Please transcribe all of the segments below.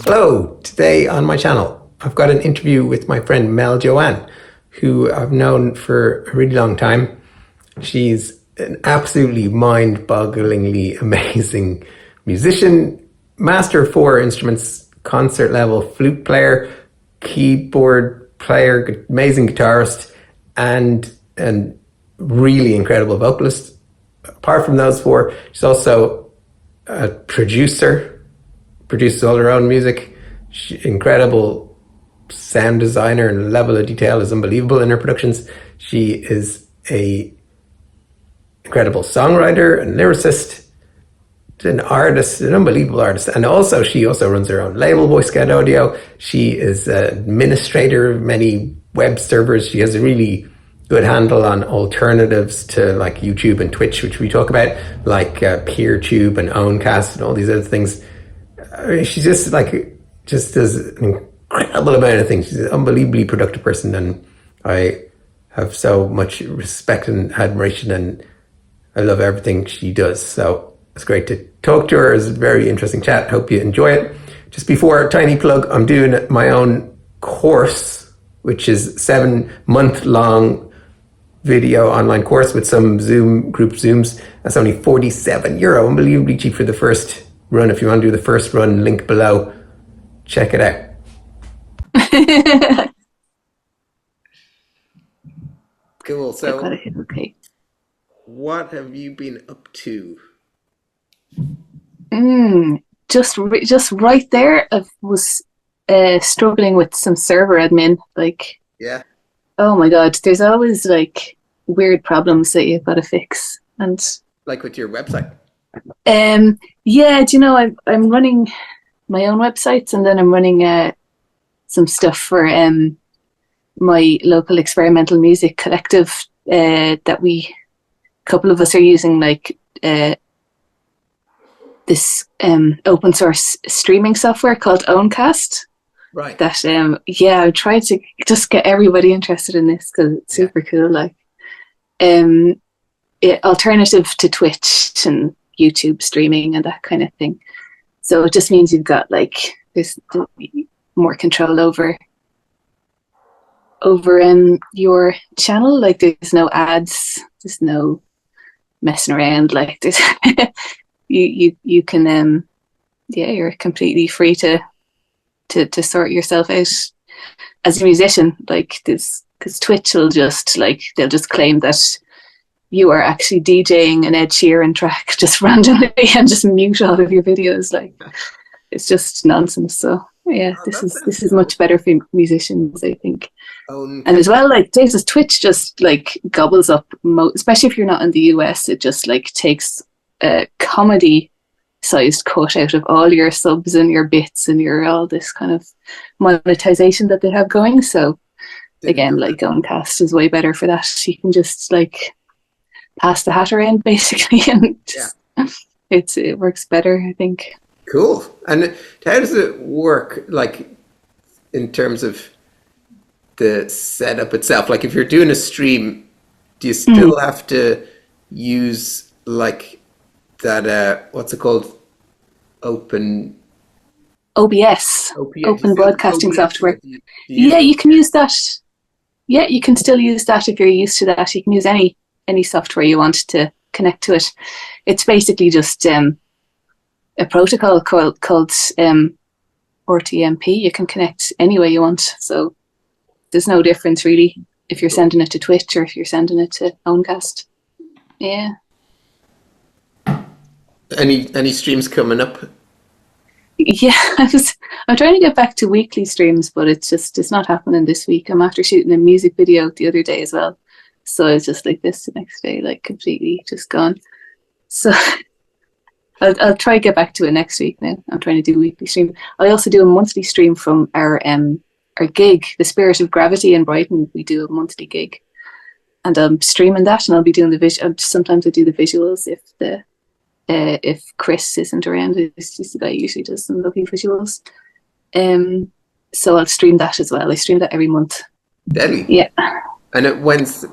Hello, today on my channel I've got an interview with my friend Meljoann, who I've known for a really long time. She's an absolutely mind-bogglingly amazing musician, master of 4 instruments, concert level flute player, keyboard player, amazing guitarist, and really incredible vocalist. Apart from those 4, she's also a produces all her own music. Incredible sound designer, and the level of detail is unbelievable in her productions. She is a incredible songwriter and lyricist, an artist, an unbelievable artist. And also she also runs her own label, Boy Scout Audio. She is an administrator of many web servers. She has a really good handle on alternatives to like YouTube and Twitch, which we talk about, like Peertube and Owncast and all these other things. She's just does an incredible amount of things. She's an unbelievably productive person, and I have so much respect and admiration, and I love everything she does. So it's great to talk to her. It's a very interesting chat. Hope you enjoy it. Just before, tiny plug, I'm doing my own course, which is 7-month-long video online course with some group Zooms. That's only €47, unbelievably cheap for the first run. If you want to do the first run, link below. Check it out. Cool. So, okay. What have you been up to? Just right there. I was struggling with some server admin. Yeah. Oh my God, there's always like weird problems that you've got to fix, and like with your website. Yeah. Do you know I'm running my own websites, and then I'm running some stuff for my local experimental music collective that a couple of us are using, like this open source streaming software called Owncast. Right. That I tried to just get everybody interested in this because it's super cool. Like alternative to Twitch and YouTube streaming and that kind of thing. So it just means you've got like this more control over your channel. Like there's no ads, there's no messing around. Like there's you can you're completely free to sort yourself out as a musician. Like this, because Twitch will just they'll just claim that you are actually DJing an Ed Sheeran track just randomly and just mute all of your videos. Like it's just nonsense. So yeah, this is much better for musicians, I think. And as well, like Dave's Twitch just like gobbles up, especially if you're not in the US, it just like takes a comedy sized cut out of all your subs and your bits and your all this kind of monetization that they have going. So again, like Owncast is way better for that. You can just like pass the hat around basically, and just, it works better, I think. Cool. And how does it work, like in terms of the setup itself? Like if you're doing a stream, do you still have to use like that what's it called, open OBS, open broadcasting software? You can use that. Yeah, you can still use that if you're used to that. You can use any software you want to connect to it. It's basically just a protocol called RTMP. You can connect any way you want, so there's no difference really if you're sending it to Twitch or if you're sending it to Owncast. Yeah. Any streams coming up? Yeah, I'm trying to get back to weekly streams, but it's not happening this week. I'm after shooting a music video the other day as well, so it's just like this the next day, like completely just gone. So I'll try to get back to it next week now. I'm trying to do a weekly stream. I also do a monthly stream from our gig, The Spirit of Gravity in Brighton. We do a monthly gig, and I'm streaming that, and I'll be doing the sometimes I do the visuals if Chris isn't around. It's just the guy who usually does some lovely visuals. So I'll stream that as well. I stream that every month. Deadly. Yeah. And when's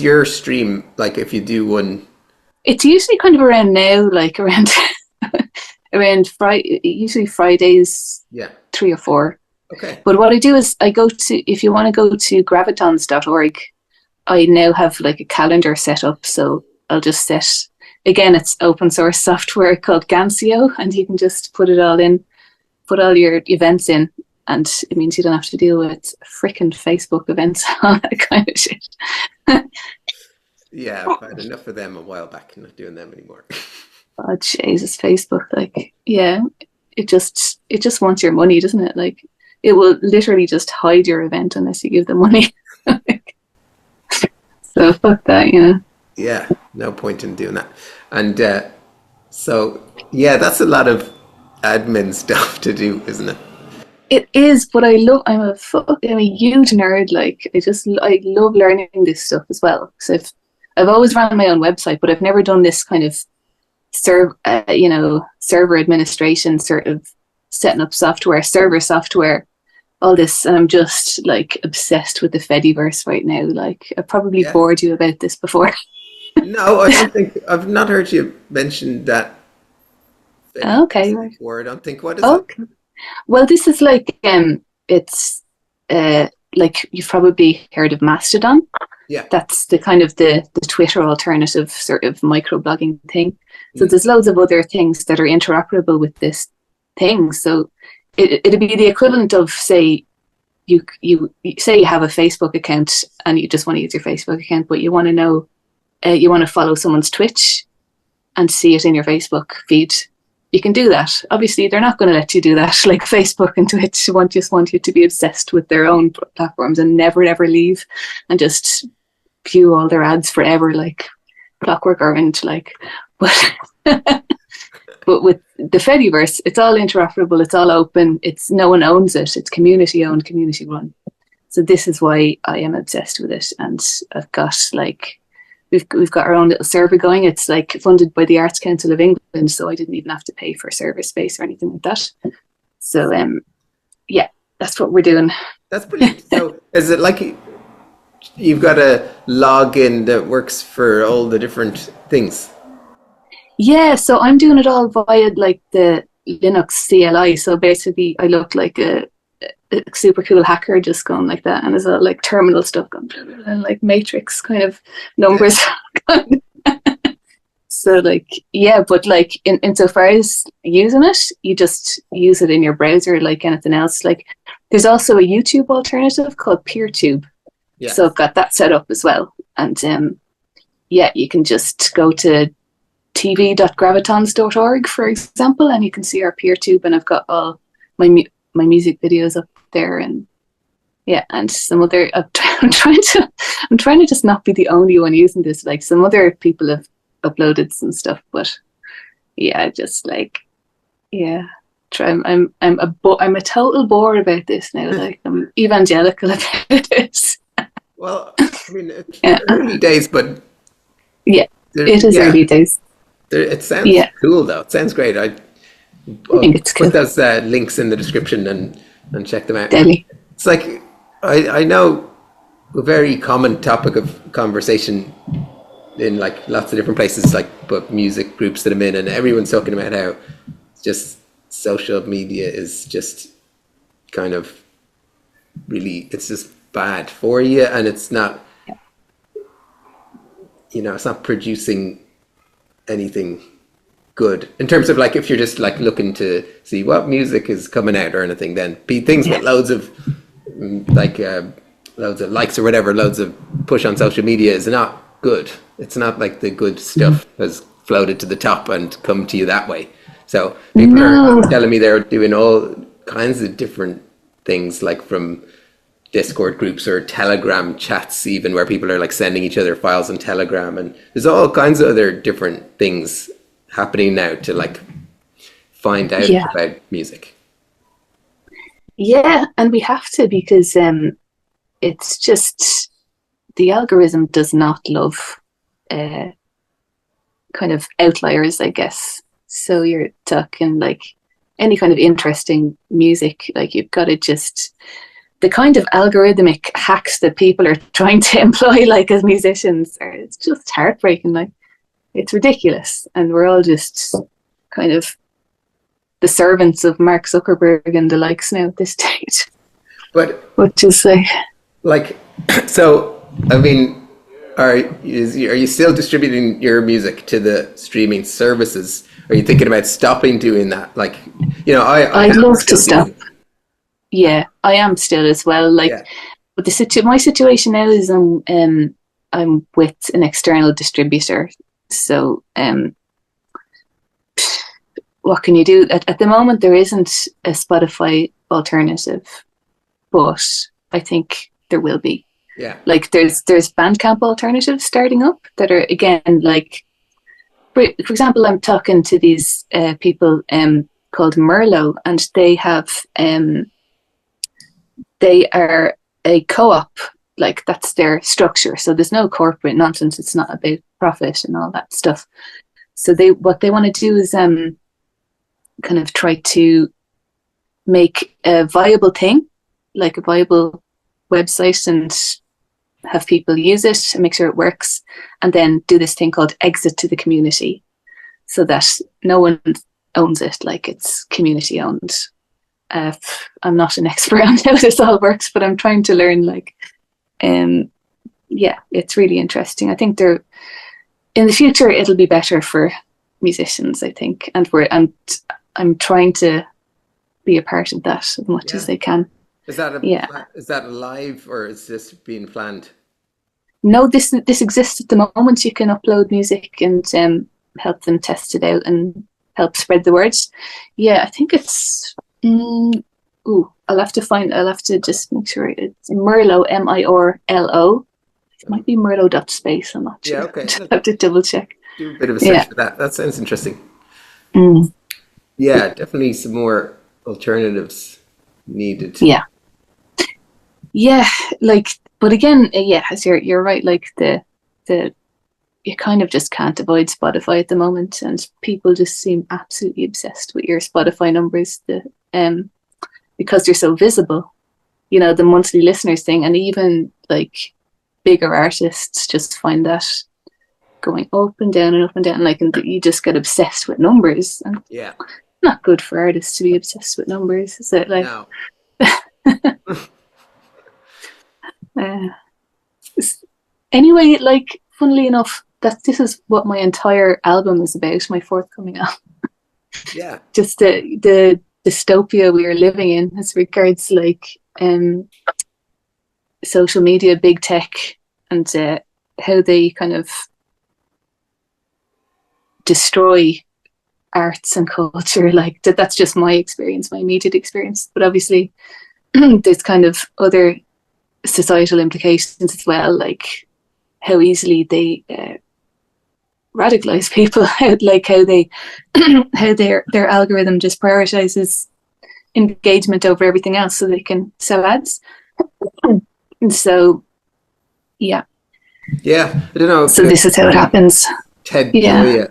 your stream? Like if you do one? It's usually kind of around now, like around around Friday, usually Fridays, Yeah. 3 or 4. Okay. But what I do is I go to, if you want to go to gravitons.org, I now have like a calendar set up. So I'll just set, again, it's open source software called Gancio, and you can just put it all in, put all your events in, and it means you don't have to deal with frickin' Facebook events, all that kind of shit. Yeah, I've had enough of them a while back. Not doing them anymore. Oh Jesus, Facebook, like, yeah, it just wants your money, doesn't it? Like, it will literally just hide your event unless you give them money. So fuck that, you know. Yeah, no point in doing that. And so, yeah, that's a lot of admin stuff to do, isn't it? It is, but I'm a huge nerd. Like, I love learning this stuff as well. So I've always run my own website, but I've never done this kind of server administration, sort of setting up software, server software, all this. And I'm just like obsessed with the Fediverse right now. Like, I probably bored you about this before. No, I don't think I've not heard you mention that. Okay. Before. I don't think. What is it? Well, this is like it's like you've probably heard of Mastodon. Yeah. That's the kind of the Twitter alternative sort of microblogging thing. So there's loads of other things that are interoperable with this thing. So it'd be the equivalent of, say, you say you have a Facebook account and you just want to use your Facebook account, but you want to know, you want to follow someone's Twitch and see it in your Facebook feed. You can do that. Obviously, they're not going to let you do that. Like, Facebook and Twitch just want you to be obsessed with their own platforms and never, ever leave and just view all their ads forever, like Clockwork Orange. Like, but with the Fediverse, it's all interoperable. It's all open. It's no one owns it. It's community owned, community run. So this is why I am obsessed with it. And I've got like, we've got our own little server going. It's like funded by the Arts Council of England, so I didn't even have to pay for server space or anything like that. So yeah, that's what we're doing. That's brilliant. So is it like you've got a login that works for all the different things? Yeah, so I'm doing it all via like the Linux CLI. So basically I look like a super cool hacker just going like that, and there's a like terminal stuff going and like matrix kind of numbers. So like, yeah, but like insofar as using it, you just use it in your browser like anything else. Like, there's also a YouTube alternative called Peertube. Yeah. So I've got that set up as well. And yeah, you can just go to tv.gravitons.org, for example, and you can see our Peertube, and I've got all my music videos up there, and yeah, and some other. I'm trying to just not be the only one using this. Like, some other people have uploaded some stuff, but yeah, just like, yeah, I'm a total bore about this now. Like, I'm evangelical about this. Well, I mean, it's early days, but yeah, it is early days. It sounds cool, though. It sounds great. I think it's cool. Put those links in the description and check them out. Deadly. It's like, I know a very common topic of conversation in like lots of different places, like but music groups that I'm in, and everyone's talking about how just social media is just kind of really, it's just bad for you, and it's not, you know, it's not producing anything good in terms of like, if you're just like looking to see what music is coming out or anything, then things with loads of likes or whatever, loads of push on social media is not good. It's not like the good stuff has floated to the top and come to you that way. So people are telling me they're doing all kinds of different things, like from Discord groups or Telegram chats, even, where people are like sending each other files on Telegram, and there's all kinds of other different things happening now to like find out about music. Yeah, and we have to, because it's just, the algorithm does not love kind of outliers, I guess. So you're talking like any kind of interesting music, like you've got to just, the kind of algorithmic hacks that people are trying to employ, like as musicians, it's just heartbreaking. Like, it's ridiculous, and we're all just kind of the servants of Mark Zuckerberg and the likes now at this stage. But which is like, so I mean, are you still distributing your music to the streaming services? Are you thinking about stopping doing that? Like, you know, I'd love to stop. Yeah, I am still as well. Like, but my situation now is I'm with an external distributor. So what can you do? At the moment, there isn't a Spotify alternative, but I think there will be. Yeah. Like there's bandcamp alternatives starting up that are, again, like, for example, I'm talking to these people called Mirlo, and they are a co-op. Like, that's their structure. So there's no corporate nonsense. It's not about profit and all that stuff. So what they want to do is kind of try to make a viable thing, like a viable website, and have people use it and make sure it works, and then do this thing called exit to the community, so that no one owns it, like it's community owned. I'm not an expert on how this all works, but I'm trying to learn. Like, it's really interesting. I think in the future it'll be better for musicians, I think, and I'm trying to be a part of that as much as I can. Is that live, or is this being planned? No, this exists at the moment. You can upload music and help them test it out and help spread the word. Yeah, I think it's I'll have to just make sure it's Mirlo, Mirlo. It might be Mirlo.space, I'm not sure. Yeah, okay. I'll have to double check. Do a bit of a search for that. That sounds interesting. Yeah, definitely some more alternatives needed. Yeah, like, but again, as you're right, like you kind of just can't avoid Spotify at the moment, and people just seem absolutely obsessed with your Spotify numbers, because they're so visible, you know, the monthly listeners thing, and even like bigger artists just find that going up and down and up and down, like, and you just get obsessed with numbers, and not good for artists to be obsessed with numbers, is it? Like, no. Anyway, like, funnily enough, this is what my entire album is about, my forthcoming album. Just the dystopia we are living in as regards, like, social media, big tech, and how they kind of destroy arts and culture. Like, that's just my experience, my immediate experience, but obviously there's kind of other societal implications as well, like how easily they radicalize people, how their algorithm just prioritizes engagement over everything else so they can sell ads. And so I don't know, so this is how it happens. Ted Gioia,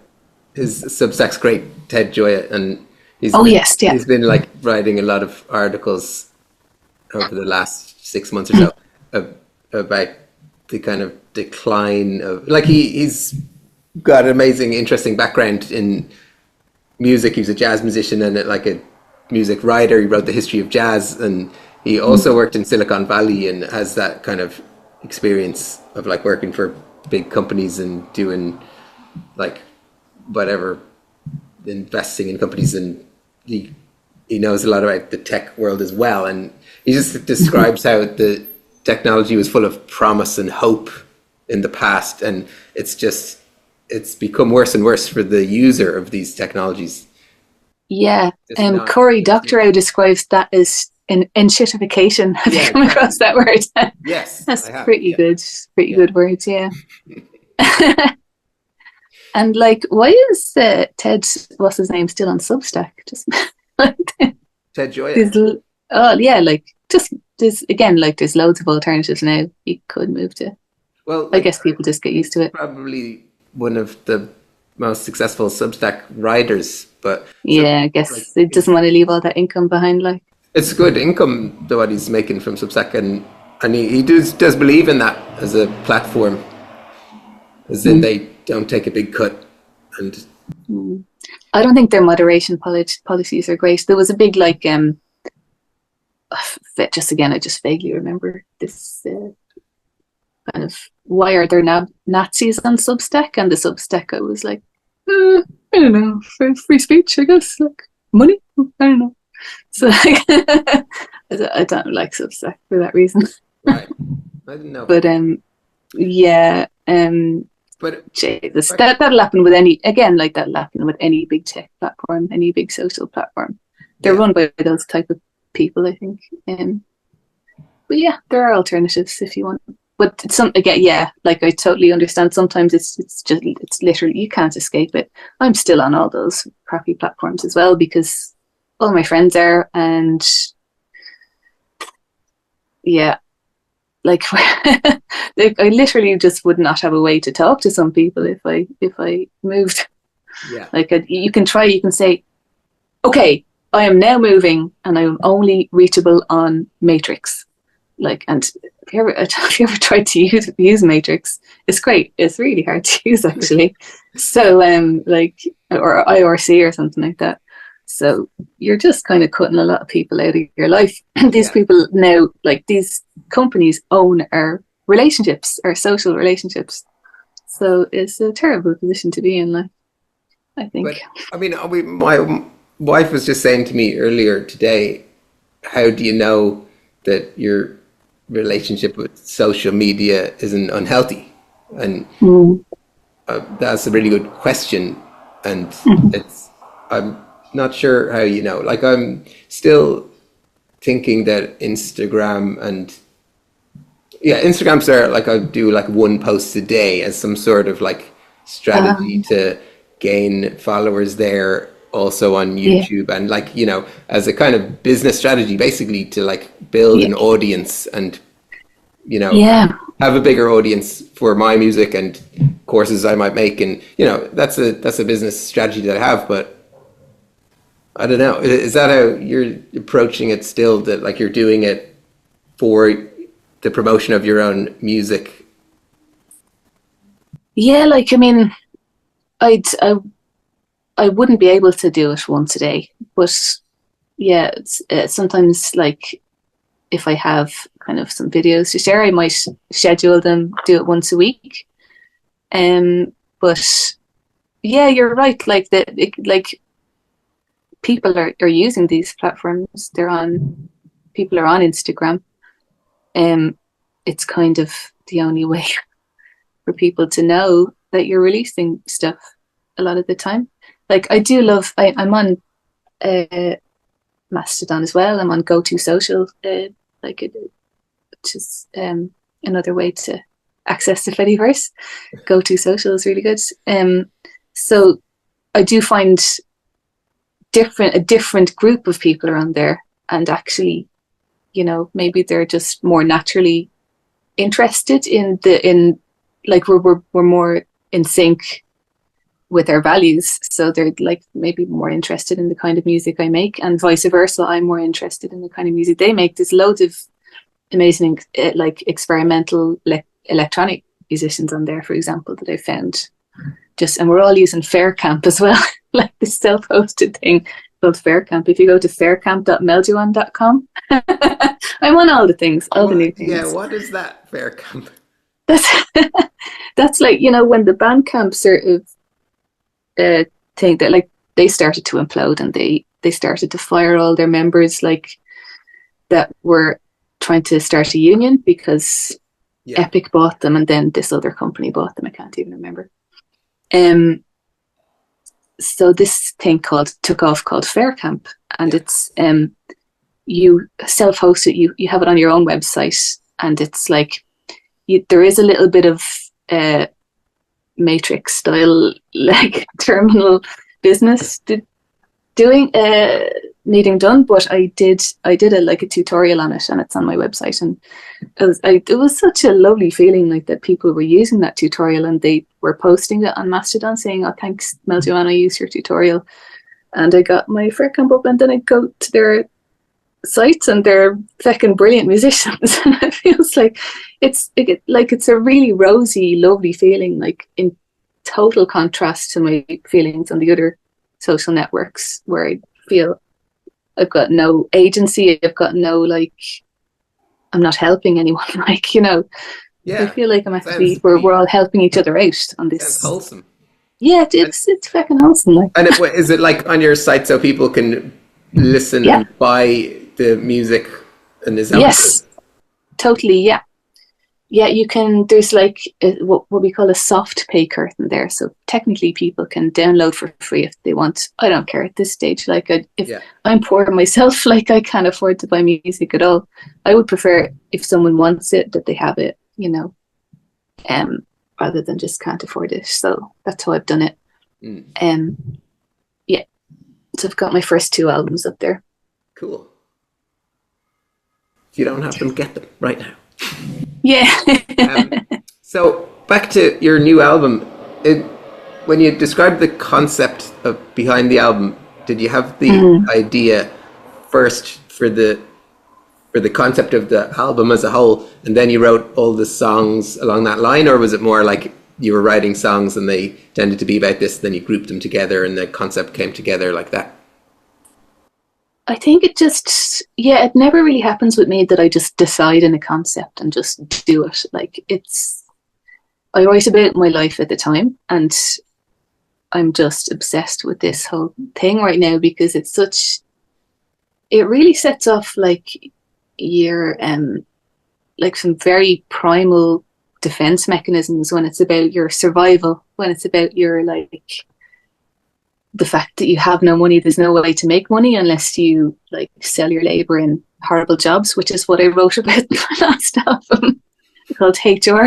his Substack's great, Ted Gioia, and he's been like writing a lot of articles over the last 6 months or so about the kind of decline of, like, he's got an amazing, interesting background in music. He was a jazz musician and like a music writer. He wrote the history of jazz, and he also worked in Silicon Valley and has that kind of experience of like working for big companies and doing like whatever, investing in companies, and he knows a lot about the tech world as well. And he just describes how the technology was full of promise and hope in the past, and it's become worse and worse for the user of these technologies. Cory Doctorow describes that as an enshittification. Have you come across that word? Yes, that's pretty good. Pretty good words, yeah. And like, why is Ted, what's his name, still on Substack? Just Ted Gioia. Like, just there's loads of alternatives now. You could move to. Well, I guess people just get used to it. Probably one of the most successful Substack writers, but I guess like, he doesn't want to leave all that income behind. Like, it's good income though what he's making from Substack, and he does believe in that as a platform, as in they don't take a big cut. And I don't think their moderation policies are great. There was a big like just again, I just vaguely remember this kind of, why are there now Nazis on Substack? And the Substack, I was like, I don't know, free speech, I guess, like money, I don't know. So like, I don't like Substack for that reason. Right, I didn't know. But yeah, but Jesus, that'll happen with any, again, like that'll happen with any big tech platform, any big social platform. They're run by those type of people, I think. But yeah, there are alternatives if you want. But some, again, yeah, like I totally understand. Sometimes it's literally, you can't escape it. I'm still on all those crappy platforms as well because all my friends are, and yeah, like I literally just would not have a way to talk to some people if I moved. Yeah, like you can say, okay, I am now moving and I am only reachable on Matrix. Like, and if you ever tried to use Matrix, it's great. It's really hard to use actually. So like, or IRC or something like that. So you're just kind of cutting a lot of people out of your life. These people now, like these companies own our relationships, our social relationships. So it's a terrible position to be in, like, I think. But I mean, my wife was just saying to me earlier today, how do you know that your relationship with social media isn't unhealthy? And that's a really good question. And I'm not sure how you know. Like, I'm still thinking that Instagram's there. Like, I do like one post a day as some sort of like strategy to gain followers there, also on YouTube, and like, you know, as a kind of business strategy, basically to like build an audience and, you know, have a bigger audience for my music and courses I might make. And, you know, that's a business strategy that I have. But I don't know, is that how you're approaching it still, that like you're doing it for the promotion of your own music? Yeah, like, I mean, I wouldn't be able to do it once a day, but yeah, it's sometimes like if I have kind of some videos to share, I might schedule them, do it once a week. But yeah, you're right. Like like people are using these platforms. People are on Instagram. It's kind of the only way for people to know that you're releasing stuff a lot of the time. Like, I do love, I'm on Mastodon as well. I'm on Goto Social, which is another way to access the Fediverse. Goto Social is really good. So I do find a different group of people around there, and actually, you know, maybe they're just more naturally interested in like we're more in sync with our values, so they're like maybe more interested in the kind of music I make, and vice versa. I'm more interested in the kind of music they make. There's loads of amazing like experimental electronic musicians on there, for example, that I found. And we're all using faircamp as well, like this self-hosted thing called faircamp. If you go to faircamp.meljoann.com, I'm on all the things, all the new things. Yeah, what is that, faircamp? That's like, you know, when the bandcamp sort of thing that, like, they started to implode, and they started to fire all their members, like, that were trying to start a union because Epic bought them, and then this other company bought them. I can't even remember. So this thing took off called faircamp, and it's you self-host it. You have it on your own website, and it's like there is a little bit of Matrix style, like, terminal business needing done, but I did a tutorial on it, and it's on my website, and it was such a lovely feeling, like, that people were using that tutorial, and they were posting it on Mastodon saying, "Oh, thanks, Meljoann, I used your tutorial," and I got my faircamp up, and then I go to their sites, and they're fucking brilliant musicians, and it feels like it's a really rosy, lovely feeling, like, in total contrast to my feelings on the other social networks where I feel I've got no agency, I've got no, like, I'm not helping anyone, like, you know. Yeah. I feel like I'm actually, we're all helping each other out on this. Sounds wholesome. Yeah, it's fucking awesome. Like. And is it like on your site so people can listen and buy the music? And is that yes, totally. Yeah. Yeah, you can, there's like what we call a soft pay curtain there. So technically people can download for free if they want. I don't care at this stage. Like I'm poor myself, like I can't afford to buy music at all. I would prefer if someone wants it that they have it, you know, rather than just can't afford it. So that's how I've done it. Yeah. So I've got my first 2 albums up there. Cool. You don't have them, get them right now. Yeah. So back to your new album, when you described the concept behind the album, did you have the idea first for the concept of the album as a whole, and then you wrote all the songs along that line, or was it more like you were writing songs and they tended to be about this, then you grouped them together and the concept came together like that? I think it just, it never really happens with me that I just decide on a concept and just do it. Like I write about my life at the time, and I'm just obsessed with this whole thing right now because it really sets off like your, like some very primal defense mechanisms when it's about your survival, when it's about your, like, the fact that you have no money, there's no way to make money unless you like sell your labor in horrible jobs, which is what I wrote about in my last album called HR.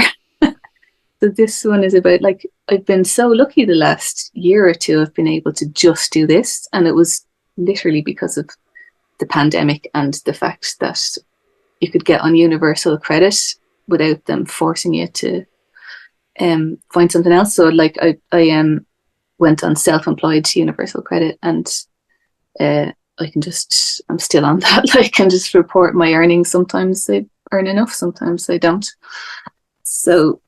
So this one is about, like, I've been so lucky the last year or two I've been able to just do this, and it was literally because of the pandemic and the fact that you could get on universal credit without them forcing you to find something else. So like I went on self-employed universal credit, and I'm still on that. Like, I can just report my earnings. Sometimes I earn enough, sometimes I don't. So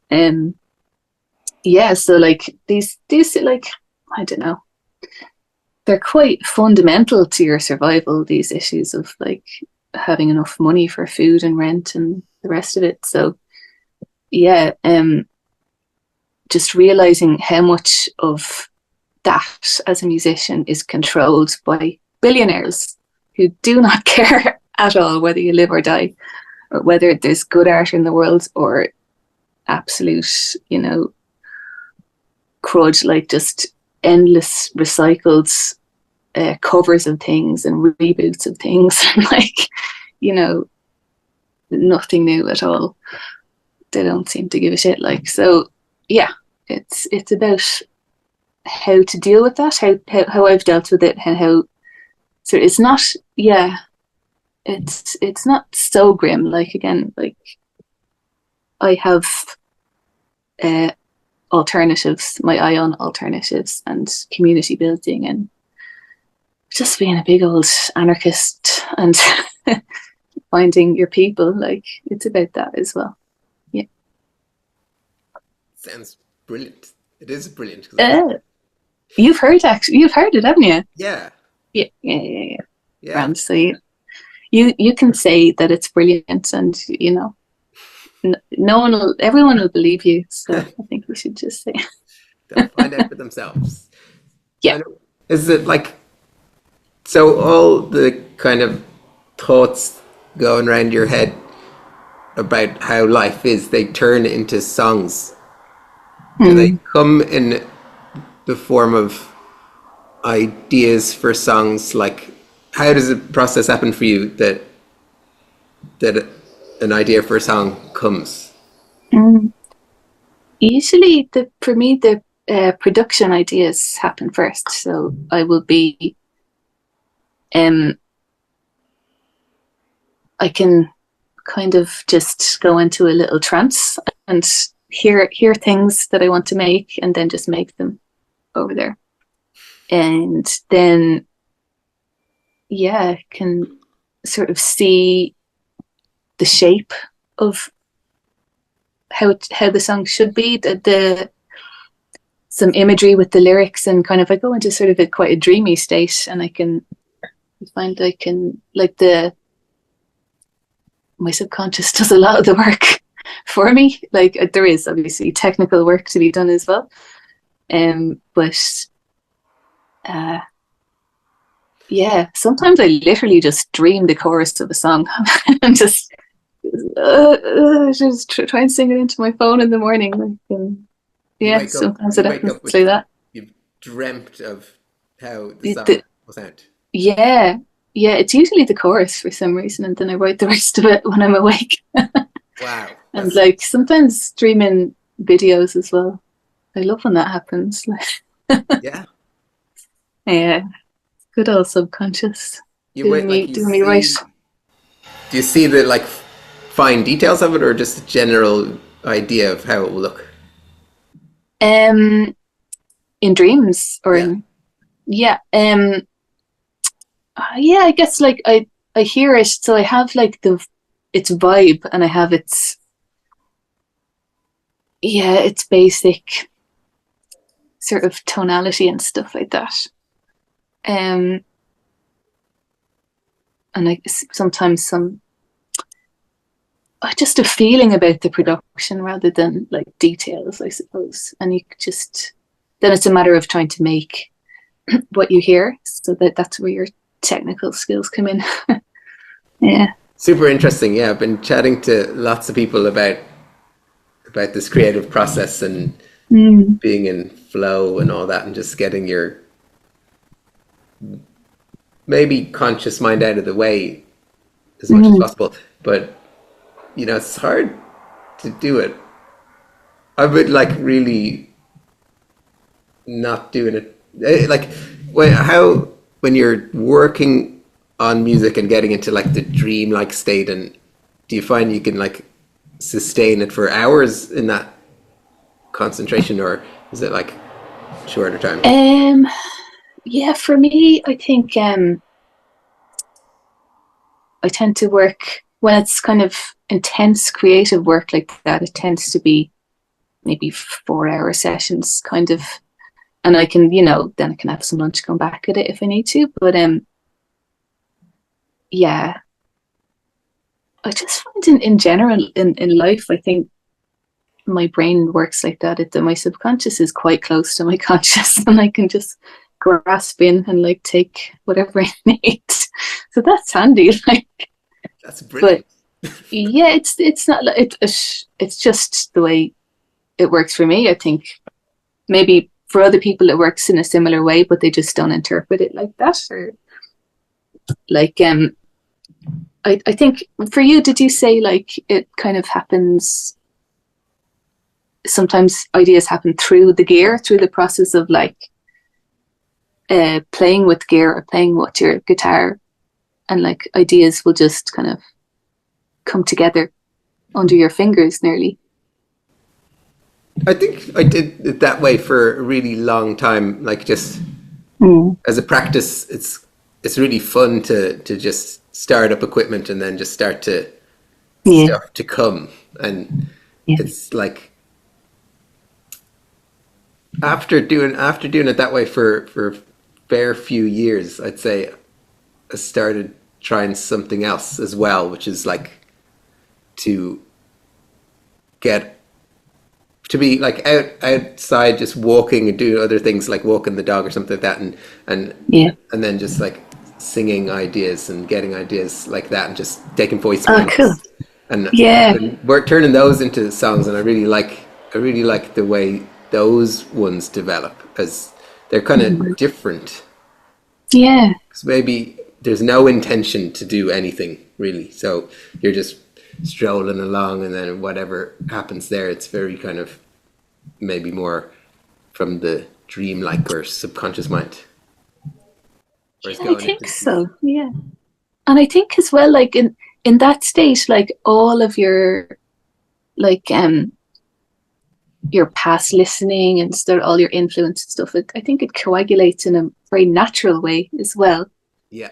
so like these like, I don't know, they're quite fundamental to your survival, these issues of like having enough money for food and rent and the rest of it. So just realizing how much of that as a musician is controlled by billionaires who do not care at all whether you live or die, or whether there's good art in the world or absolute, you know, crud, like just endless recycled covers of things and reboots of things, and like, you know, nothing new at all. They don't seem to give a shit. Like, so it's about how to deal with that, how I've dealt with it, and how, so it's not it's not so grim. Like, again, like I have alternatives, my eye on alternatives and community building and just being a big old anarchist and finding your people. Like, it's about that as well. Yeah. Sounds brilliant. It is brilliant. You've heard it, haven't you? Yeah. Yeah. Grand. So you can say that it's brilliant, and you know, everyone will believe you. So I think we should just say they'll find out for themselves. Yeah. Is it like, so all the kind of thoughts going around your head about how life is, they turn into songs? Do they come in the form of ideas for songs? Like, how does the process happen for you that an idea for a song comes? Usually for me the production ideas happen first. So I will be I can kind of just go into a little trance and hear things that I want to make, and then just make them over there. And then can sort of see the shape of how the song should be. some imagery with the lyrics, and kind of I go into sort of quite a dreamy state, and I find I can, like, my subconscious does a lot of the work for me. Like, there is obviously technical work to be done as well, but yeah, sometimes I literally just dream the chorus of a song and just try and sing it into my phone in the morning. Like, yeah, sometimes it happens like that. You've dreamt of how the song will sound. Yeah, it's usually the chorus for some reason, and then I write the rest of it when I'm awake. Wow. And like sometimes dreaming videos as well. I love when that happens. Yeah. Yeah. Good old subconscious. Doing me right. Do you see the like fine details of it, or just a general idea of how it will look? In dreams, or I guess like I hear it, so I have like its vibe, and I have its basic sort of tonality and stuff like that. And I sometimes just a feeling about the production rather than like details, I suppose. And then it's a matter of trying to make what you hear, so that's where your technical skills come in. Yeah. Super interesting. Yeah, I've been chatting to lots of people about this creative process and being in flow and all that, and just getting your maybe conscious mind out of the way as much as possible. But it's hard to do it. I would like really not doing it. Like when you're working on music and getting into like the dream-like state, and do you find you can like sustain it for hours in that concentration, or is it like shorter time? Yeah, for me, I think I tend to work when it's kind of intense creative work like that. It tends to be maybe 4-hour sessions, kind of, and I can, then I can have some lunch, come back at it if I need to. But yeah, I just find in general in life, I think my brain works like that. My subconscious is quite close to my conscious, and I can just grasp in and like take whatever I need. So that's handy. Like, that's brilliant. But yeah, it's not like it's just the way it works for me. I think maybe for other people it works in a similar way, but they just don't interpret it like that. Or like I think for you, did you say like it kind of happens? Sometimes ideas happen through the process of like playing with gear or playing with your guitar, and like ideas will just kind of come together under your fingers nearly. I think I did it that way for a really long time. Like just as a practice, it's really fun to just start up equipment and then just start to stuff to come. And it's like after doing it that way for a fair few years, I'd say I started trying something else as well, which is like to be like outside, just walking and doing other things like walking the dog or something like that, and then just like singing ideas and getting ideas like that, and just taking voice notes. Cool. And we're turning those into songs, and I really like the way those ones develop, as they're kind of different. Yeah. Because maybe there's no intention to do anything really, so you're just strolling along, and then whatever happens there, it's very kind of maybe more from the dream-like or subconscious mind. I think so. Yeah. And I think as well, like in that state, like all of your like your past listening and all your influence and stuff, I think it coagulates in a very natural way as well. Yeah.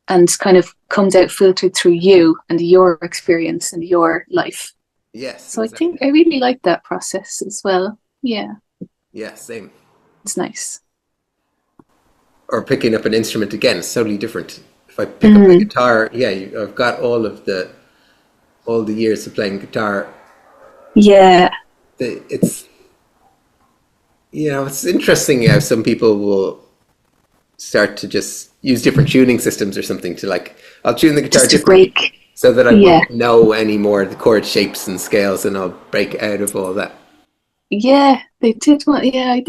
And kind of comes out filtered through you and your experience and your life. Yes. So exactly. I think I really like that process as well. Yeah. Yeah, same. It's nice. Or picking up an instrument again, it's totally different. If I pick up the Mm, guitar, yeah, I've got all the years of playing guitar. yeah, It's it's interesting how some people will start to just use different tuning systems or something to like, I'll tune the guitar just to differently break. so that I Yeah, won't know anymore the chord shapes and scales, and I'll break out of all that. yeah, they did want. Yeah,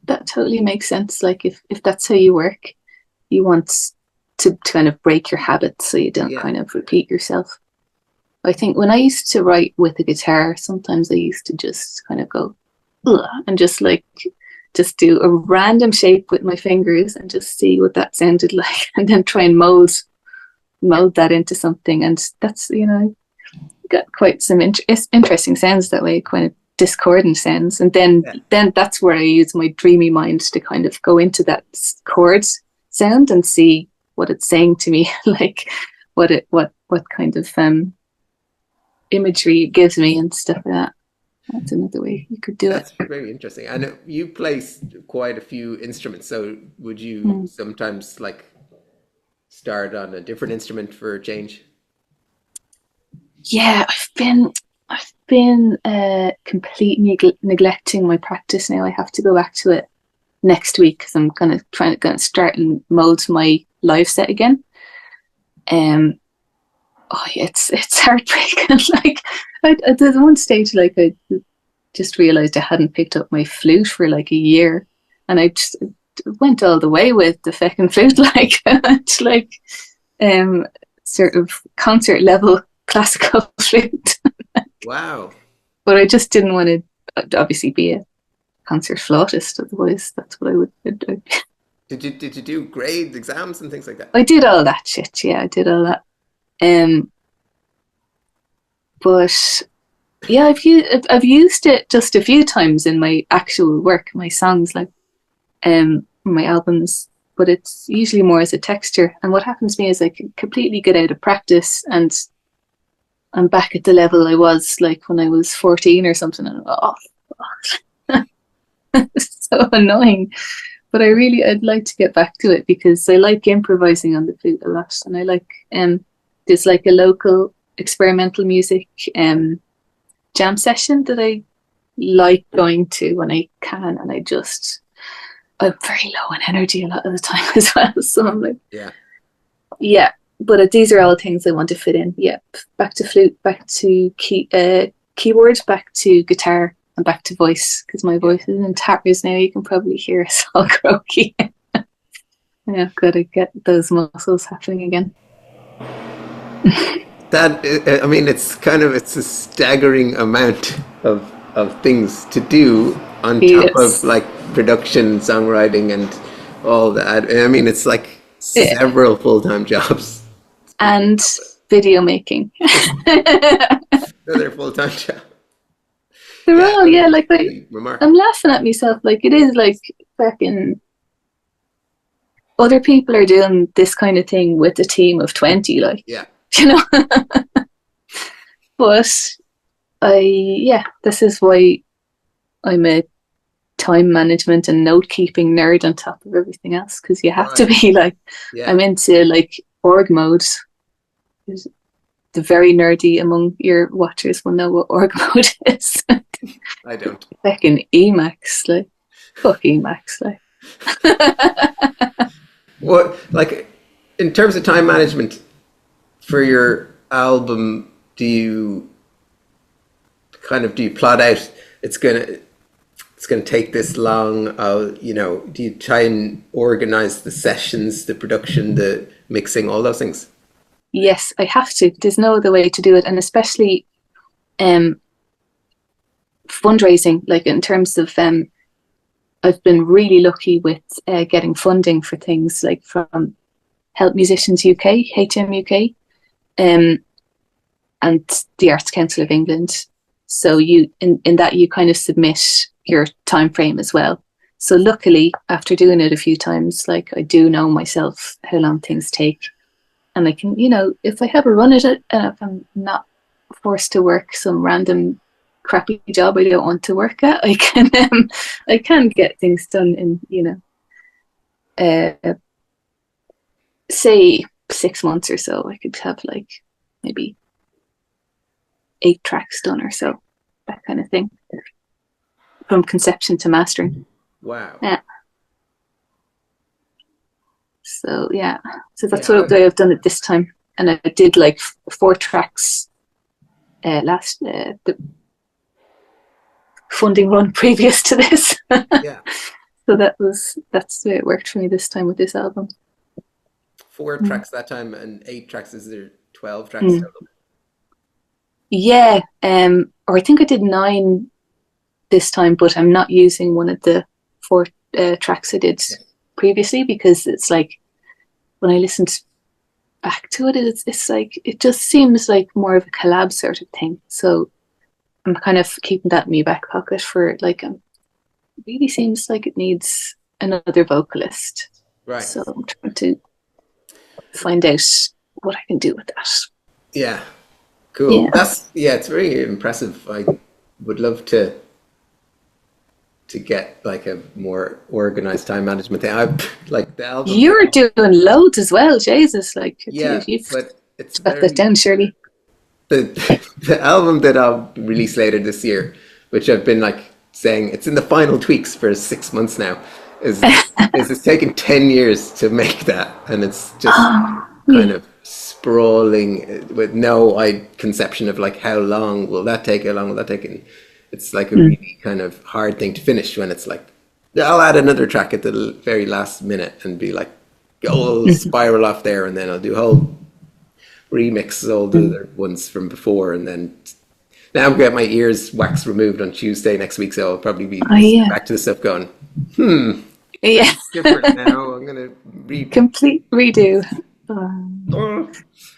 that totally makes sense. Like if that's how you work, you want to kind of break your habits so you don't Yeah, kind of repeat yourself. I think when I used to write with a guitar, sometimes I used to just kind of go, ugh, and just like just do a random shape with my fingers and just see what that sounded like, and then try and mold that into something. And that's got quite some interesting sounds that way, kind of discordant sounds. And yeah, then that's where I use my dreamy mind to kind of go into that chord sound and see what it's saying to me, like what kind of imagery it gives me and stuff like that. That's another way you could do it. that's very interesting. And you play quite a few instruments, so would you Mm. sometimes like start on a different instrument for a change? Yeah, I've been completely neglecting my practice now. I have to go back to it next week because I'm gonna start and mold my live set again. Um, oh yeah, it's heartbreaking. Like there's one stage like I just realized I hadn't picked up my flute for like a year, and I just went all the way with the fucking flute, like it's like um sort of concert level classical flute. Wow. But I just didn't want to obviously be a concert flautist. Otherwise, that's what I would. Did you do grades, exams, and things like that? I did all that shit. Yeah, I did all that. Um, but yeah, I've used it just a few times in my actual work, my songs, like my albums. But it's usually more as a texture. And what happens to me is I can completely get out of practice, and I'm back at the level I was like when I was 14 or something. And oh, it's so annoying. But I'd like to get back to it because I like improvising on the flute a lot, and I like there's like a local experimental music jam session that I like going to when I can, and I'm very low on energy a lot of the time as well. So I'm like, Yeah. yeah. But these are all things I want to fit in. Yeah, back to flute, back to keyboard, back to guitar, and back to voice because my voice is in tatters now. You can probably hear us all croaky. Yeah, I've got to get those muscles happening again. I mean, it's a staggering amount of things to do on top of Yes. like production, songwriting, and all that. I mean, it's like Yeah. several full-time jobs. And video making. Another full-time job. They're Yeah, all, yeah, like really I'm remarkable. laughing at myself. Like it is like fucking other people are doing this kind of thing with a team of 20, like, Yeah, you know. But yeah, this is why I'm a time management and note keeping nerd on top of everything else because you have to right. be like, Yeah, I'm into like org mode. The very nerdy among your watchers will know what org mode is. I don't. Fucking Emacs, like, fuck Emacs, like. What, like, in terms of time management for your album, do you plot out it's gonna take this long? Do you try and organize the sessions, the production, the mixing, all those things? Yes, I have to. There's no other way to do it, and especially um, fundraising. Like in terms of, I've been really lucky with getting funding for things like from Help Musicians UK, HM UK, um, and the Arts Council of England. So you in that you kind of submit your time frame as well. So luckily, after doing it a few times, like I do know myself how long things take, and I can, if I have a run at it, and if I'm not forced to work some random crappy job I don't want to work at, I can get things done in, say 6 months or so. I could have like maybe 8 tracks done or so, that kind of thing, from conception to mastering. Wow. Yeah. So that's what I've done at this time, and I did like 4 tracks last the funding run previous to this. Yeah. So that's the way it worked for me this time with this album. 4 tracks that time, and 8 tracks. Is there 12 tracks total? Yeah, or I think I did 9 this time, but I'm not using one of the 4 tracks I did previously, because it's like when I listened back to it, it's like it just seems like more of a collab sort of thing. So I'm kind of keeping that in my back pocket for like it really seems like it needs another vocalist. Right. So I'm trying to find out what I can do with that. Yeah. Cool. Yeah. It's very impressive. I would love to get like a more organized time management thing. I like the album. You're doing loads as well, Jesus. Like you've but it's got that down, surely. The album that I'll release later this year, which I've been like saying it's in the final tweaks for 6 months now, is it's taken 10 years to make that, and it's just kind of sprawling with no conception of like how long will that take, and it's like a really kind of hard thing to finish when it's like I'll add another track at the very last minute and be like, I'll spiral off there, and then I'll do a whole remix all the other ones from before, and then now I'm getting my ears wax removed on Tuesday next week, so I'll probably be back to the stuff going, it's different now. I'm gonna complete redo.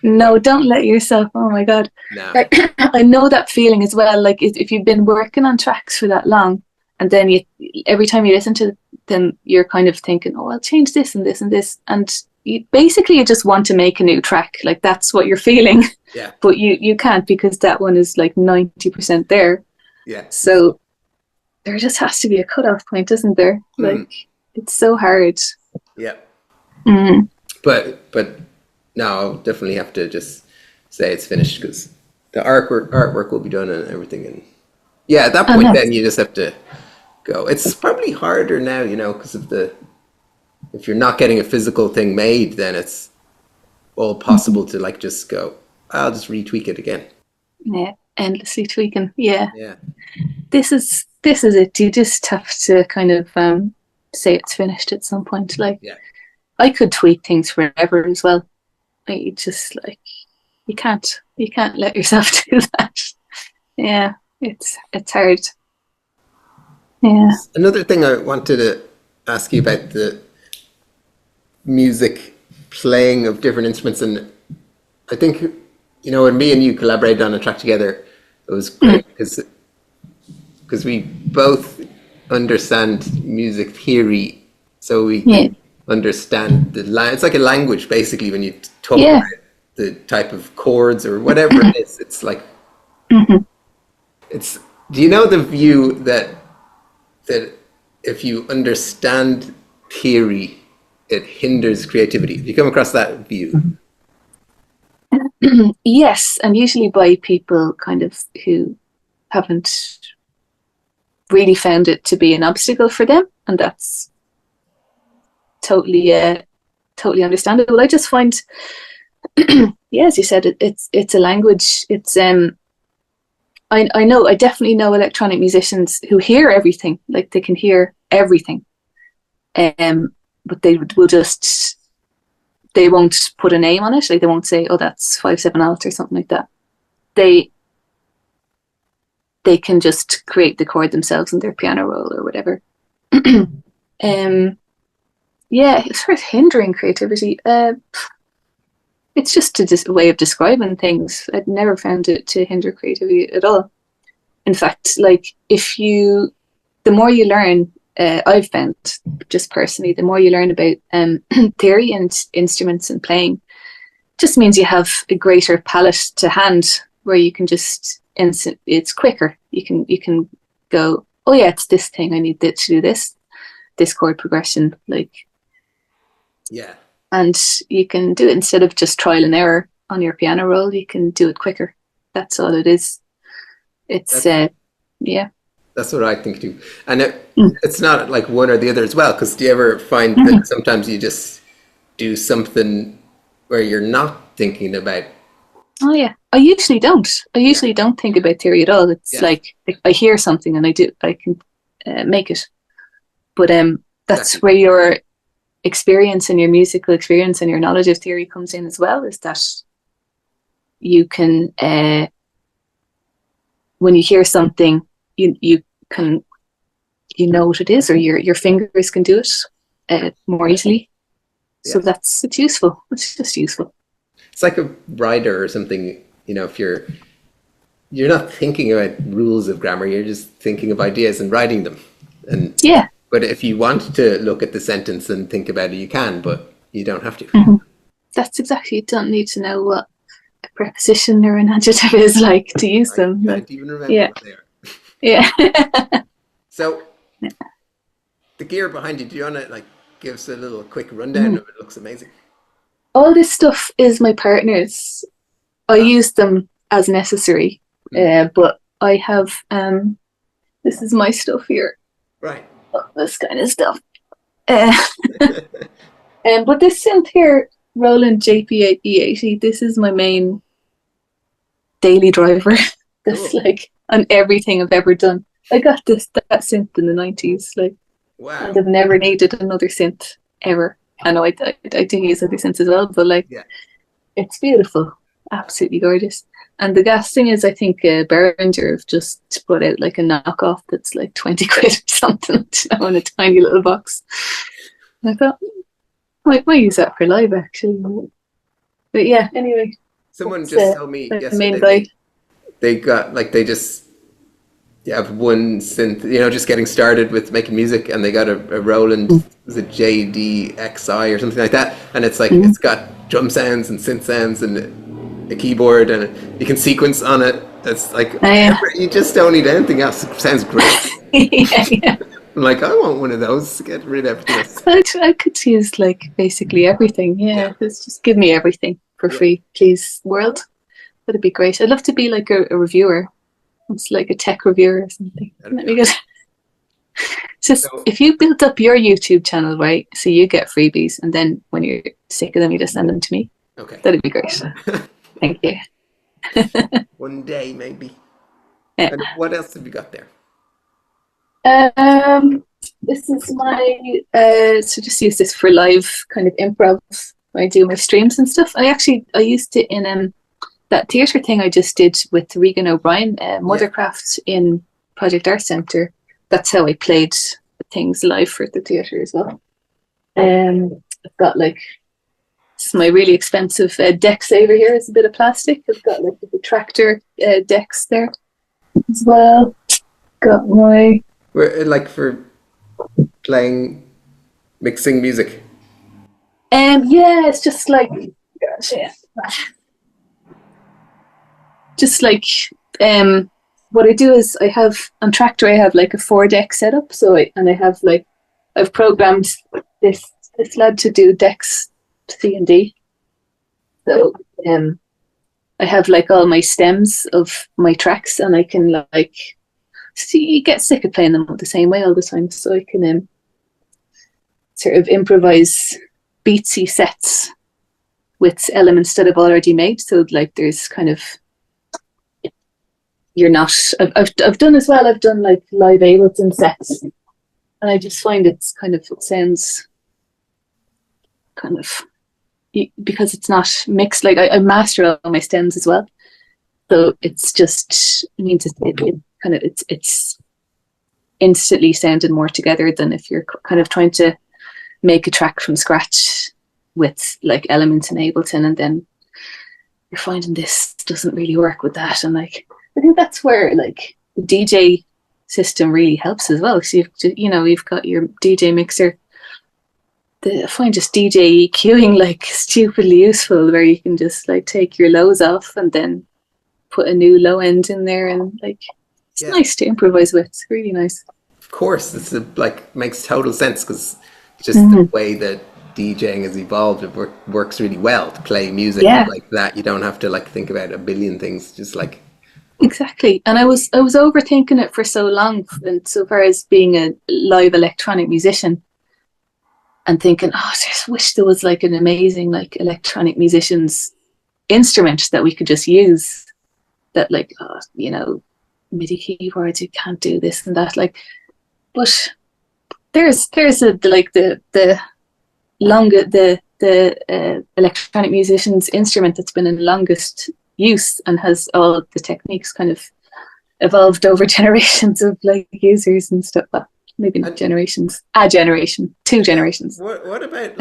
No, don't let yourself. Oh my God. No. I know that feeling as well. Like if you've been working on tracks for that long, and then every time you listen to them, you're kind of thinking, oh, I'll change this and this and this, and you just want to make a new track. Like that's what you're feeling. Yeah. But you can't, because that one is like 90% there. Yeah. So there just has to be a cutoff point, isn't there? Like it's so hard. Yeah. Mm. But no, I'll definitely have to just say it's finished, because the artwork will be done and everything. And yeah, at that point, then you just have to go. It's probably harder now, because of if you're not getting a physical thing made, then it's all possible to like just go, I'll just retweak it again. Yeah, endlessly tweaking. Yeah. Yeah. This is it. You just have to kind of say it's finished at some point. Like, I could tweak things forever as well. You just like you can't let yourself do that. Yeah, it's hard. Yeah. Another thing I wanted to ask you about the music playing of different instruments, and I think when me and you collaborated on a track together, it was great because we both understand music theory, so we understand it's like a language basically when you talk about the type of chords or whatever it is. It's like it's do you know the view that if you understand theory it hinders creativity? Have you come across that view? Yes, and usually by people kind of who haven't really found it to be an obstacle for them, and that's totally understandable. I just find, as you said, it's a language. It's I definitely know electronic musicians who hear everything, like they can hear everything, but they won't put a name on it. Like they won't say, oh, that's 5/7 alt or something like that. They can just create the chord themselves in their piano roll or whatever. It's sort of hindering creativity. It's just a way of describing things. I'd never found it to hinder creativity at all. In fact, like the more you learn, I've found just personally, the more you learn about theory and instruments and playing, just means you have a greater palette to hand where you can just it's quicker. you can go, oh yeah, it's this thing, I need to do this chord progression, like, Yeah. and you can do it instead of just trial and error on your piano roll. You can do it quicker. That's all it is. It's yeah. That's what I think too. And it's not like one or the other as well, because do you ever find that sometimes you just do something where you're not thinking about? Oh yeah. I usually don't think about theory at all. It's like I hear something and I can make it. But that's where your experience and your musical experience and your knowledge of theory comes in as well, is that you can when you hear something, you know what it is, or your fingers can do it more easily. So it's useful. It's just useful. It's like a writer or something, you know, if you're not thinking about rules of grammar, you're just thinking of ideas and writing them. And yeah. But if you want to look at the sentence and think about it, you can, but you don't have to. Mm-hmm. That's exactly. You don't need to know what a preposition or an adjective is like to use them. I can't even remember what they are. Yeah. So the gear behind you, do you want to give us a little quick rundown of it? It looks amazing. All this stuff is my partner's. I use them as necessary, but I have this is my stuff here. Right. This kind of stuff. But this synth here, Roland JP8E80, this is my main daily driver. That's on everything I've ever done. I got that synth in the 90s, wow. And I've never needed another synth ever. I know I do use other synths as well, but it's beautiful, absolutely gorgeous. And the gas thing is, I think Behringer have just put out a knockoff that's 20 quid or something, in a tiny little box. And I thought, I might use that for live actually. But yeah, anyway. Someone just told me yesterday they got they just have one synth, just getting started with making music, and they got a Roland, was it JDXI or something like that, and it's it's got drum sounds and synth sounds and a keyboard, and you can sequence on it. It's you just don't need anything else. It sounds great. yeah. I'm I want one of those to get rid of everything else. I could use basically everything. Yeah. Just give me everything for free, please, world. That'd be great. I'd love to be a reviewer. It's a tech reviewer or something. That'd be good. Just if you build up your YouTube channel, right, so you get freebies, and then when you're sick of them, you just send them to me. Okay. That'd be great. Thank you. One day, maybe. Yeah. And what else have you got there? This is my so just use this for live kind of improv when I do my streams and stuff. I used it in that theatre thing I just did with Regan O'Brien, Mothercraft in Project Art Centre. That's how I played things live for the theatre as well. I've got this is my really expensive deck saver here. It's a bit of plastic. I've got the Traktor decks there as well. Got my for playing, mixing music. Yeah, it's just gosh, yeah. Just what I do is I have on Traktor I have a 4-deck setup, I've programmed this lad to do decks C and D. So I have all my stems of my tracks, and I can you get sick of playing them the same way all the time, so I can sort of improvise beatsy sets with elements that I've already made. So there's kind of I've done as well. I've done live Ableton sets, and I just find it sounds kind of, because it's not mixed. I master all my stems as well, so it's just means it's instantly sounding more together than if you're kind of trying to make a track from scratch with elements in Ableton, and then you're finding this doesn't really work with that, and I think that's where the DJ system really helps as well. So you've got your DJ mixer. I find just DJ EQing stupidly useful, where you can just take your lows off and then put a new low end in there, and It's nice to improvise with. It's really nice. Of course, it's like makes total sense because just the way that DJing has evolved, it works really well to play music like that. You don't have to like think about a billion things. Just like exactly. And I was overthinking it for so long, and so far as being a live electronic musician, and thinking, oh, I just wish there was like an amazing like electronic musician's instrument that we could just use. That like, MIDI keyboards, you can't do this and that. Like, but there's the electronic musician's instrument that's been in longest use and has all the techniques kind of evolved over generations of like users and stuff. Well, maybe not generations, two generations. What about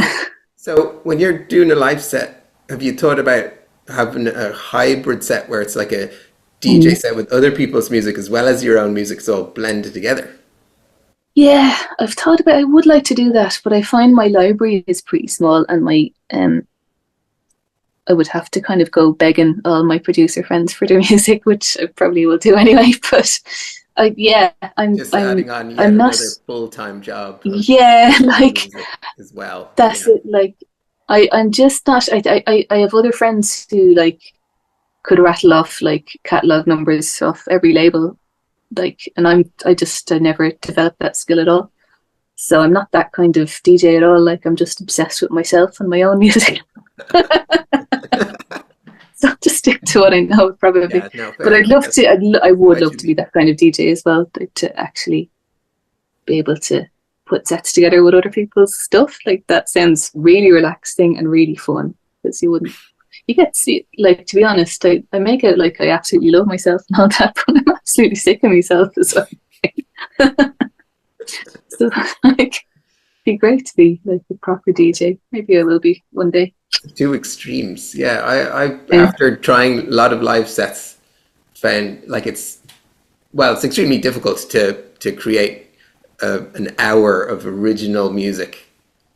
so when you're doing a live set, have you thought about having a hybrid set where it's like a DJ set with other people's music as well as your own music, it's all blended together? Yeah, I've thought about. I would like to do that, but I find my library is pretty small, and my I would have to kind of go begging all my producer friends for their music, which I probably will do anyway. But I'm adding on yet another full-time job. Yeah, like as well. That's it. Like I'm just not. I have other friends who like could rattle off like catalog numbers off every label, like, and I never developed that skill at all. So I'm not that kind of DJ at all. Like I'm just obsessed with myself and my own music. So I'll just stick to what I know, probably. Yeah, no, but I'd love to. I would love to be that kind of DJ as well, to actually be able to put sets together with other people's stuff. Like that sounds really relaxing and really fun, because you get to see, like, to be honest, I make it like I absolutely love myself and all that, but I'm absolutely sick of myself as well. So like, it'd be great to be like a proper DJ. Maybe I will be one day. Two extremes. Yeah, I after trying a lot of live sets, found like it's extremely difficult to create an hour of original music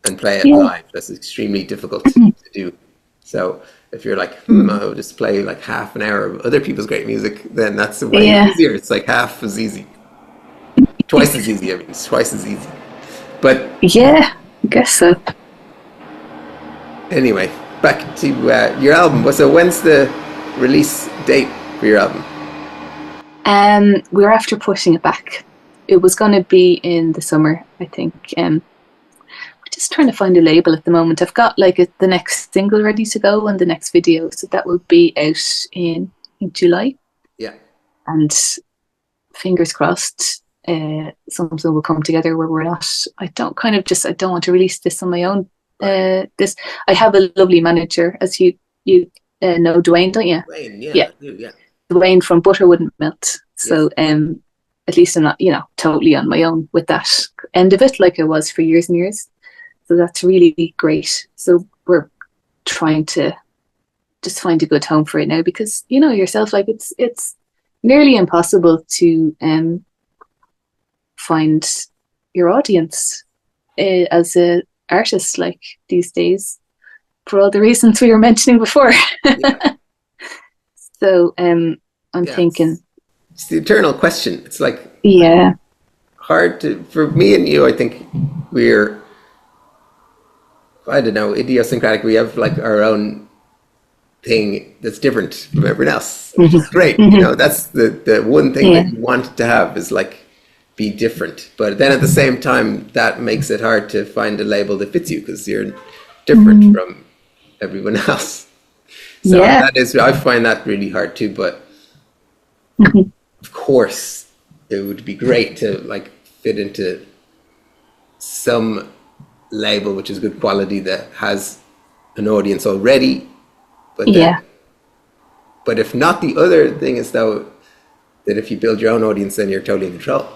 and play it live. That's extremely difficult to do. So if you're like, I'll just play like half an hour of other people's great music, then that's way easier. It's like half as easy. Twice as easy, I mean. It's twice as easy. But yeah, I guess so. Anyway, back to your album. So when's the release date for your album? We're after pushing it back. It was going to be in the summer, I think. We're just trying to find a label at the moment. I've got like the next single ready to go and the next video, so that will be out in July. Yeah. And fingers crossed, something will come together where we're not. I don't want to release this on my own. I have a lovely manager, as you know Dwayne, don't you? Dwayne, yeah. I do, yeah. Dwayne from Butter Wouldn't Melt. So at least I'm not, totally on my own with that end of it, like I was for years and years. So that's really great. So we're trying to just find a good home for it now, because yourself, like it's nearly impossible to find your audience as a artist like these days, for all the reasons we were mentioning before. Yeah. So I'm thinking it's the eternal question. It's like hard for me and you. I think we're, I don't know, idiosyncratic. We have like our own thing that's different from everyone else, which is great. That's the one thing that you want to have, is like be different. But then at the same time, that makes it hard to find a label that fits you, because you're different from everyone else. So that is, I find that really hard too. But of course, it would be great to like fit into some label which is good quality, that has an audience already. But but if not, the other thing is though that if you build your own audience, then you're totally in control.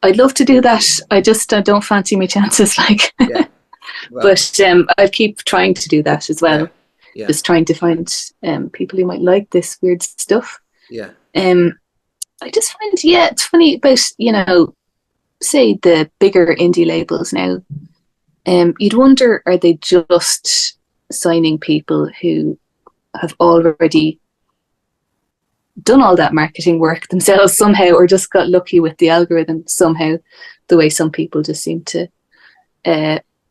I'd love to do that. I just don't fancy my chances, like. Yeah. Well, but I keep trying to do that as well. Yeah. Just trying to find people who might like this weird stuff. Yeah. I just find it's funny about say the bigger indie labels now. You'd wonder, are they just signing people who have already done all that marketing work themselves somehow, or just got lucky with the algorithm somehow, the way some people just seem to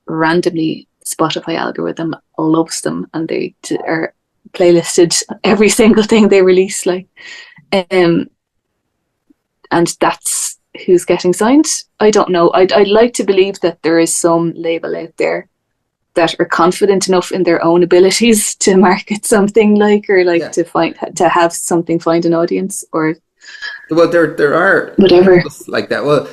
randomly, Spotify algorithm loves them and they are playlisted every single thing they release, like, and that's who's getting signed. I don't know. I'd like to believe that there is some label out there that are confident enough in their own abilities to market something, like, or like to have something find an audience, or well, there are whatever like that. Well,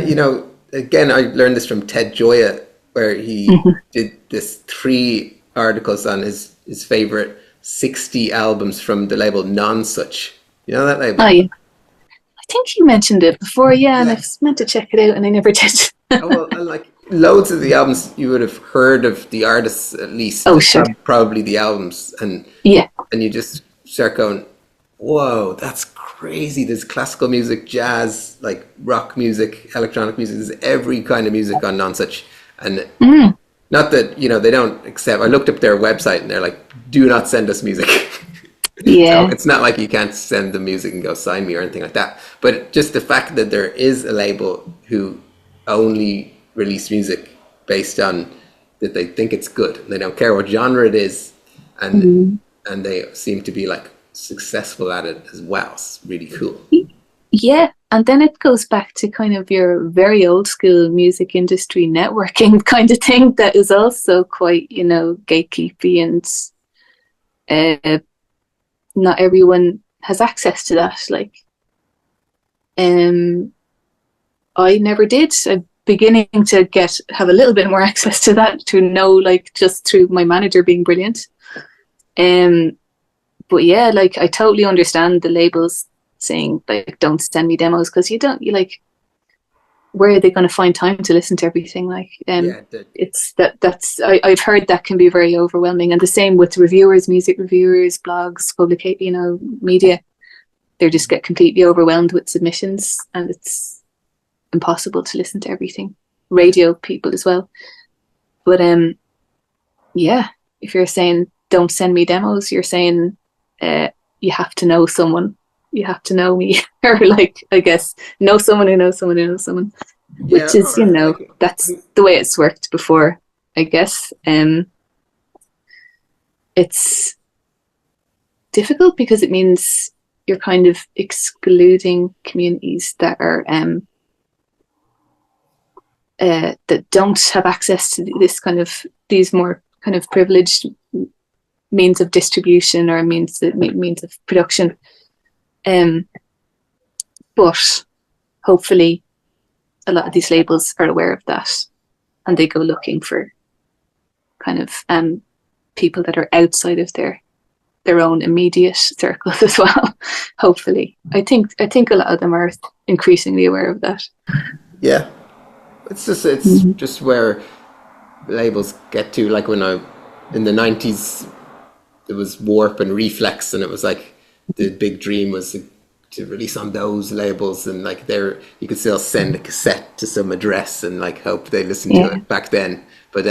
you know, again, I learned this from Ted Gioia, where he did this 3 articles on his favorite 60 albums from the label Nonsuch. You know that label? Oh, yeah. I think you mentioned it before, and I was meant to check it out and I never did. Oh, well, and like loads of the albums, you would have heard of the artists at least. Oh, sure. Probably the albums, and you just start going, whoa, that's crazy. There's classical music, jazz, like rock music, electronic music. There's every kind of music on Nonsuch. And not that, you know, they don't accept. I looked up their website and they're like, do not send us music. So it's not like you can't send the music and go sign me or anything like that. But just the fact that there is a label who only release music based on that they think it's good. They don't care what genre it is, and they seem to be like successful at it as well. It's really cool. Yeah, and then it goes back to kind of your very old school music industry networking kind of thing that is also quite, you know, gatekeepy, and not everyone has access to that. Like, I never did. I'm beginning to have a little bit more access to that, to know, like, just through my manager being brilliant. But yeah, like, I totally understand the labels saying, like, don't send me demos, because you like, where are they going to find time to listen to everything? Like, it's that's I've heard that can be very overwhelming. And the same with reviewers, music reviewers, blogs, publicate, you know, media. They just get completely overwhelmed with submissions, and it's impossible to listen to everything. Radio people as well. But if you're saying don't send me demos, you're saying you have to know someone. You have to know me, or, like, I guess, know someone who knows someone who knows someone, which is, you know, that's the way it's worked before, I guess. It's difficult because it means you're kind of excluding communities that are that don't have access to these more kind of privileged means of distribution, or means of production. But hopefully a lot of these labels are aware of that, and they go looking for kind of people that are outside of their own immediate circles as well. Hopefully, I think a lot of them are increasingly aware of that. Yeah, it's just where labels get to. Like, when in the 90s, there was Warp and Reflex, and it was like the big dream was to release on those labels, and like you could still send a cassette to some address and like hope they listened to it back then. But